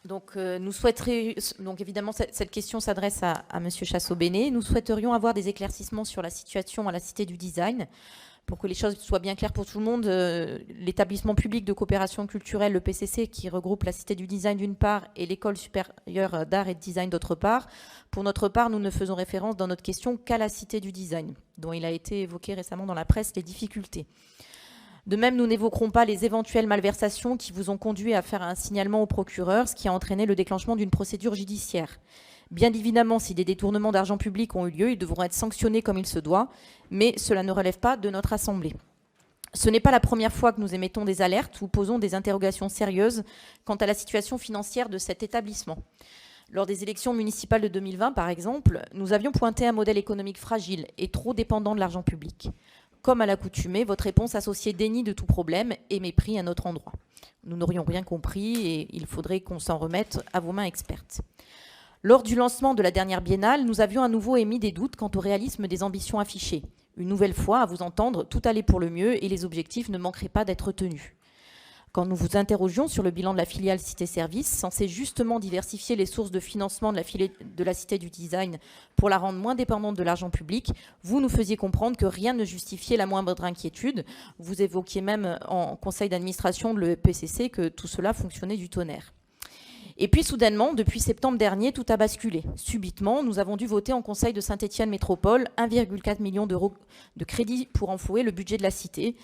Donc évidemment, cette question s'adresse à Monsieur Chassot-Bénet. Nous souhaiterions avoir des éclaircissements sur la situation à la Cité du Design. Pour que les choses soient bien claires pour tout le monde, l'établissement public de coopération culturelle, le PCC, qui regroupe la Cité du Design d'une part et l'École supérieure d'art et de design d'autre part. Pour notre part, nous ne faisons référence dans notre question qu'à la Cité du Design, dont il a été évoqué récemment dans la presse les difficultés. De même, nous n'évoquerons pas les éventuelles malversations qui vous ont conduit à faire un signalement au procureur, ce qui a entraîné le déclenchement d'une procédure judiciaire. Bien évidemment, si des détournements d'argent public ont eu lieu, ils devront être sanctionnés comme il se doit, mais cela ne relève pas de notre Assemblée. Ce n'est pas la première fois que nous émettons des alertes ou posons des interrogations sérieuses quant à la situation financière de cet établissement. Lors des élections municipales de 2020, par exemple, nous avions pointé un modèle économique fragile et trop dépendant de l'argent public. Comme à l'accoutumée, votre réponse associait déni de tout problème et mépris à notre endroit. Nous n'aurions rien compris et il faudrait qu'on s'en remette à vos mains expertes. Lors du lancement de la dernière biennale, nous avions à nouveau émis des doutes quant au réalisme des ambitions affichées. Une nouvelle fois, à vous entendre, tout allait pour le mieux et les objectifs ne manqueraient pas d'être tenus. Quand nous vous interrogions sur le bilan de la filiale Cité Service, censée justement diversifier les sources de financement de la Cité du Design pour la rendre moins dépendante de l'argent public, vous nous faisiez comprendre que rien ne justifiait la moindre inquiétude. Vous évoquiez même en conseil d'administration de l'EPCC que tout cela fonctionnait du tonnerre. Et puis soudainement, depuis septembre dernier, tout a basculé. Subitement, nous avons dû voter en conseil de Saint-Étienne Métropole 1,4 million d'euros de crédit pour enflouer le budget de la Cité.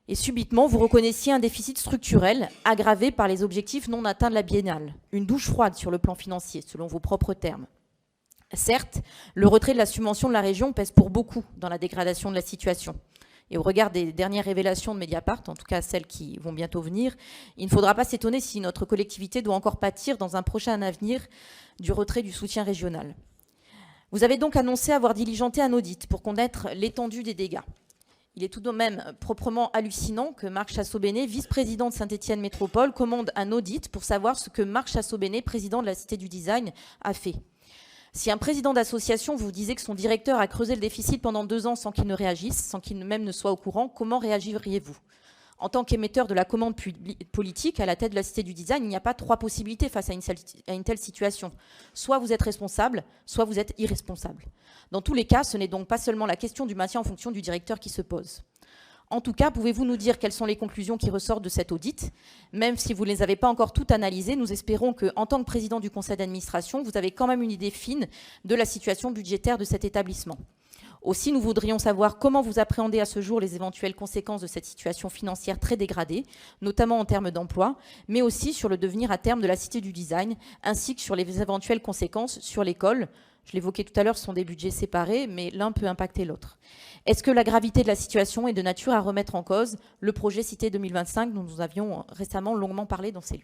Et subitement, vous reconnaissiez un déficit structurel aggravé par les objectifs non atteints de la biennale. Une douche froide sur le plan financier, selon vos propres termes. Certes, le retrait de la subvention de la région pèse pour beaucoup dans la dégradation de la situation. Et au regard des dernières révélations de Mediapart, en tout cas celles qui vont bientôt venir, il ne faudra pas s'étonner si notre collectivité doit encore pâtir dans un prochain avenir du retrait du soutien régional. Vous avez donc annoncé avoir diligenté un audit pour connaître l'étendue des dégâts. Il est tout de même proprement hallucinant que Marc Chassot-Bénet, vice-président de Saint-Étienne Métropole, commande un audit pour savoir ce que Marc Chassot-Bénet, président de la Cité du Design, a fait. Si un président d'association vous disait que son directeur a creusé le déficit pendant 2 ans sans qu'il ne réagisse, sans qu'il même ne soit au courant, comment réagiriez-vous ? En tant qu'émetteur de la commande politique à la tête de la Cité du Design, il n'y a pas 3 possibilités face à une telle situation. Soit vous êtes responsable, soit vous êtes irresponsable. Dans tous les cas, ce n'est donc pas seulement la question du maintien en fonction du directeur qui se pose. En tout cas, pouvez-vous nous dire quelles sont les conclusions qui ressortent de cet audit ? Même si vous ne les avez pas encore toutes analysées, nous espérons qu'en tant que président du conseil d'administration, vous avez quand même une idée fine de la situation budgétaire de cet établissement. Aussi, nous voudrions savoir comment vous appréhendez à ce jour les éventuelles conséquences de cette situation financière très dégradée, notamment en termes d'emploi, mais aussi sur le devenir à terme de la Cité du Design, ainsi que sur les éventuelles conséquences sur l'école. Je l'évoquais tout à l'heure, ce sont des budgets séparés, mais l'un peut impacter l'autre. Est-ce que la gravité de la situation est de nature à remettre en cause le projet Cité 2025 dont nous avions récemment longuement parlé dans ces lieux ?